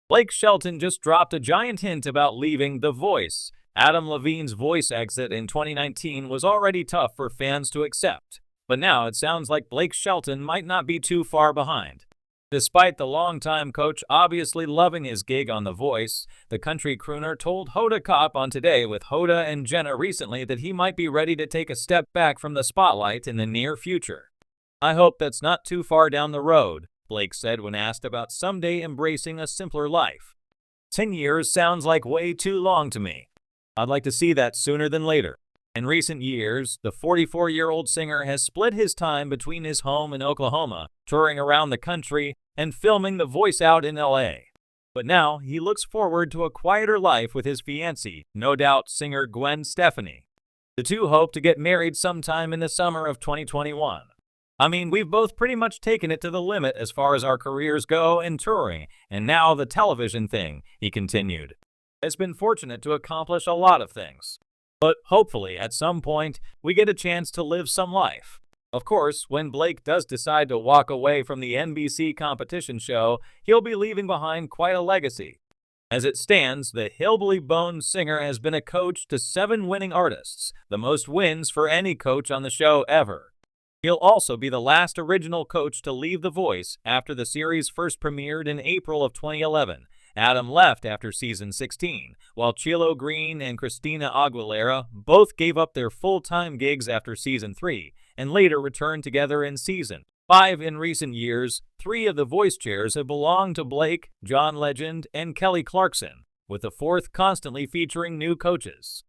Blake Shelton just dropped a giant hint about leaving The Voice. Adam Levine's voice exit in 2019 was already tough for fans to accept, but now it sounds like Blake Shelton might not be too far behind. Despite the longtime coach obviously loving his gig on The Voice, the country crooner told Hoda Kotb on Today with Hoda and Jenna recently that he might be ready to take a step back from the spotlight in the near future. "I hope that's not too far down the road," Blake said when asked about someday embracing a simpler life. "10 years sounds like way too long to me. I'd like to see that sooner than later." In recent years, the 44-year-old singer has split his time between his home in Oklahoma, touring around the country, and filming The Voice out in LA. But now, he looks forward to a quieter life with his fiancée, no doubt singer Gwen Stefani. The two hope to get married sometime in the summer of 2021. "I mean, we've both pretty much taken it to the limit as far as our careers go in touring, and now the television thing," he continued. "It's been fortunate to accomplish a lot of things. But hopefully, at some point, we get a chance to live some life." Of course, when Blake does decide to walk away from the NBC competition show, he'll be leaving behind quite a legacy. As it stands, the Hillbilly Bones singer has been a coach to 7 winning artists, the most wins for any coach on the show ever. He'll also be the last original coach to leave The Voice after the series first premiered in April of 2011. Adam left after season 16, while Chilo Green and Christina Aguilera both gave up their full-time gigs after season 3, and later returned together in season 5. In recent years, 3 of the voice chairs have belonged to Blake, John Legend, and Kelly Clarkson, with the 4th constantly featuring new coaches.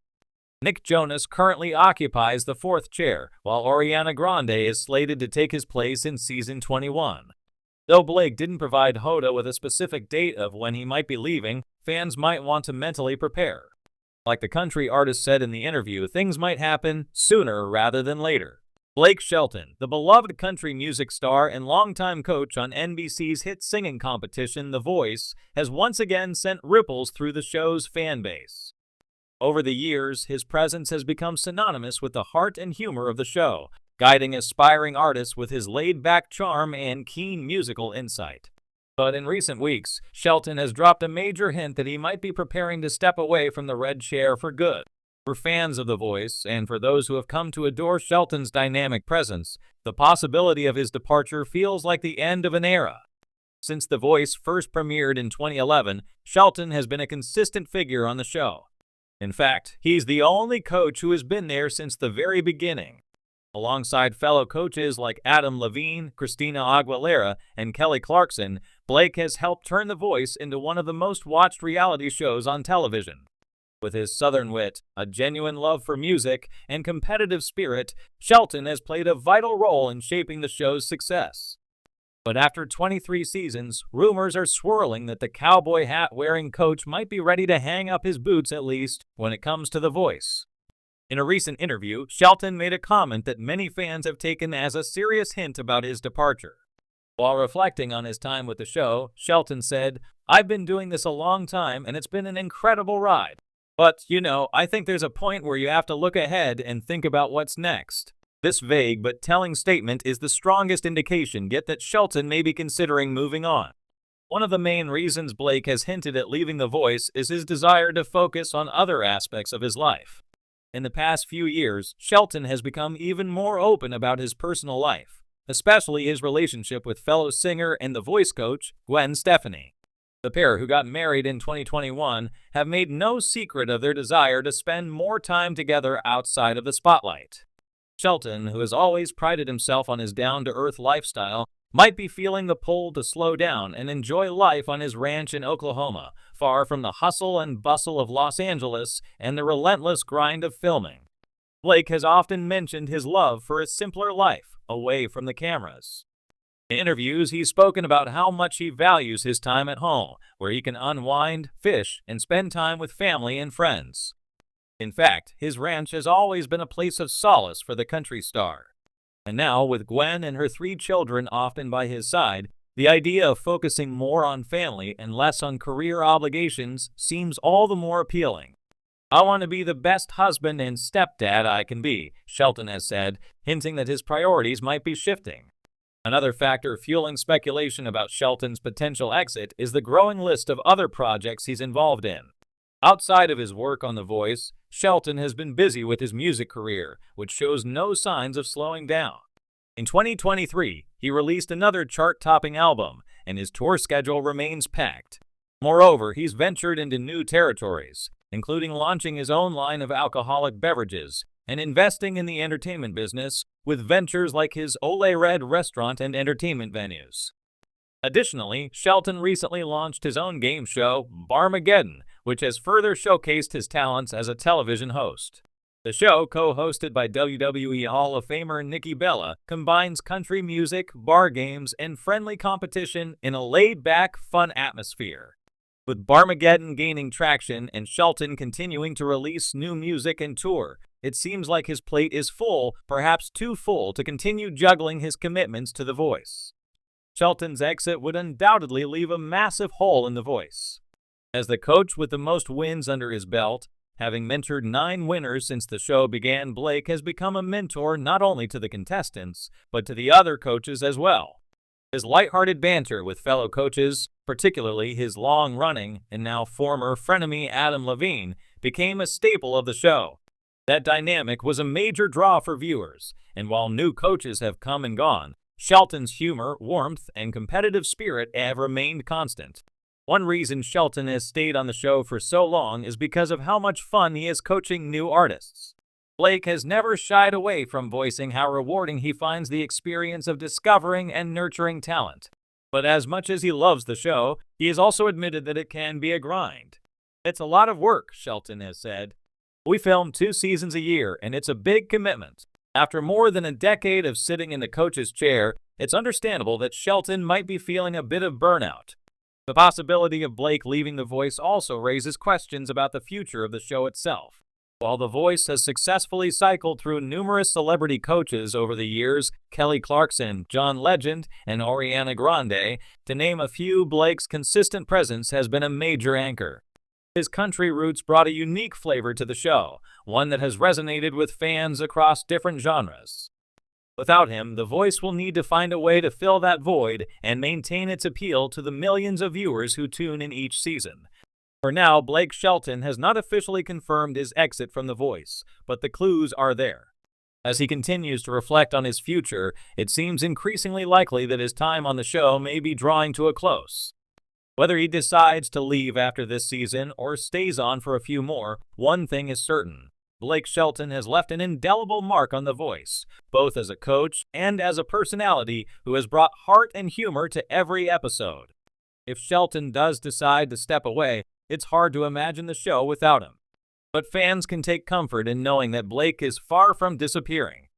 Nick Jonas currently occupies the 4th chair, while Ariana Grande is slated to take his place in season 21. Though Blake didn't provide Hoda with a specific date of when he might be leaving, fans might want to mentally prepare. Like the country artist said in the interview, things might happen sooner rather than later. Blake Shelton, the beloved country music star and longtime coach on NBC's hit singing competition The Voice, has once again sent ripples through the show's fan base. Over the years, his presence has become synonymous with the heart and humor of the show, guiding aspiring artists with his laid-back charm and keen musical insight. But in recent weeks, Shelton has dropped a major hint that he might be preparing to step away from the red chair for good. For fans of The Voice, and for those who have come to adore Shelton's dynamic presence, the possibility of his departure feels like the end of an era. Since The Voice first premiered in 2011, Shelton has been a consistent figure on the show. In fact, he's the only coach who has been there since the very beginning. Alongside fellow coaches like Adam Levine, Christina Aguilera, and Kelly Clarkson, Blake has helped turn The Voice into one of the most watched reality shows on television. With his southern wit, a genuine love for music, and competitive spirit, Shelton has played a vital role in shaping the show's success. But after 23 seasons, rumors are swirling that the cowboy hat-wearing coach might be ready to hang up his boots at least when it comes to The Voice. In a recent interview, Shelton made a comment that many fans have taken as a serious hint about his departure. While reflecting on his time with the show, Shelton said, "I've been doing this a long time and it's been an incredible ride. But, I think there's a point where you have to look ahead and think about what's next." This vague but telling statement is the strongest indication yet that Shelton may be considering moving on. One of the main reasons Blake has hinted at leaving The Voice is his desire to focus on other aspects of his life. In the past few years, Shelton has become even more open about his personal life, especially his relationship with fellow singer and The Voice coach, Gwen Stefani. The pair, who got married in 2021, have made no secret of their desire to spend more time together outside of the spotlight. Shelton, who has always prided himself on his down-to-earth lifestyle, might be feeling the pull to slow down and enjoy life on his ranch in Oklahoma, far from the hustle and bustle of Los Angeles and the relentless grind of filming. Blake has often mentioned his love for a simpler life, away from the cameras. In interviews, he's spoken about how much he values his time at home, where he can unwind, fish, and spend time with family and friends. In fact, his ranch has always been a place of solace for the country star. And now, with Gwen and her 3 children often by his side, the idea of focusing more on family and less on career obligations seems all the more appealing. "I want to be the best husband and stepdad I can be," Shelton has said, hinting that his priorities might be shifting. Another factor fueling speculation about Shelton's potential exit is the growing list of other projects he's involved in. Outside of his work on The Voice, Shelton has been busy with his music career, which shows no signs of slowing down. In 2023, he released another chart-topping album, and his tour schedule remains packed. Moreover, he's ventured into new territories, including launching his own line of alcoholic beverages and investing in the entertainment business with ventures like his Ole Red restaurant and entertainment venues. Additionally, Shelton recently launched his own game show, Barmageddon, which has further showcased his talents as a television host. The show, co-hosted by WWE Hall of Famer Nikki Bella, combines country music, bar games, and friendly competition in a laid-back, fun atmosphere. With Barmageddon gaining traction and Shelton continuing to release new music and tour, it seems like his plate is full, perhaps too full, to continue juggling his commitments to The Voice. Shelton's exit would undoubtedly leave a massive hole in The Voice. As the coach with the most wins under his belt, having mentored 9 winners since the show began, Blake has become a mentor not only to the contestants, but to the other coaches as well. His lighthearted banter with fellow coaches, particularly his long-running and now former frenemy Adam Levine, became a staple of the show. That dynamic was a major draw for viewers, and while new coaches have come and gone, Shelton's humor, warmth, and competitive spirit have remained constant. One reason Shelton has stayed on the show for so long is because of how much fun he is coaching new artists. Blake has never shied away from voicing how rewarding he finds the experience of discovering and nurturing talent. But as much as he loves the show, he has also admitted that it can be a grind. "It's a lot of work," Shelton has said. "We film 2 seasons a year, and it's a big commitment." After more than a decade of sitting in the coach's chair, it's understandable that Shelton might be feeling a bit of burnout. The possibility of Blake leaving The Voice also raises questions about the future of the show itself. While The Voice has successfully cycled through numerous celebrity coaches over the years, Kelly Clarkson, John Legend, and Ariana Grande, to name a few, Blake's consistent presence has been a major anchor. His country roots brought a unique flavor to the show, one that has resonated with fans across different genres. Without him, The Voice will need to find a way to fill that void and maintain its appeal to the millions of viewers who tune in each season. For now, Blake Shelton has not officially confirmed his exit from The Voice, but the clues are there. As he continues to reflect on his future, it seems increasingly likely that his time on the show may be drawing to a close. Whether he decides to leave after this season or stays on for a few more, one thing is certain. Blake Shelton has left an indelible mark on The Voice, both as a coach and as a personality who has brought heart and humor to every episode. If Shelton does decide to step away, it's hard to imagine the show without him. But fans can take comfort in knowing that Blake is far from disappearing.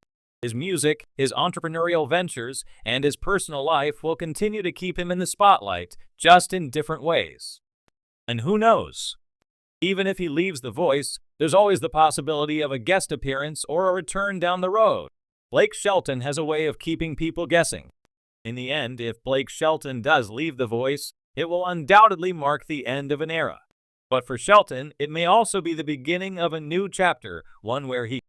His music, his entrepreneurial ventures, and his personal life will continue to keep him in the spotlight, just in different ways. And who knows? Even if he leaves The Voice, there's always the possibility of a guest appearance or a return down the road. Blake Shelton has a way of keeping people guessing. In the end, if Blake Shelton does leave The Voice, it will undoubtedly mark the end of an era. But for Shelton, it may also be the beginning of a new chapter, one where he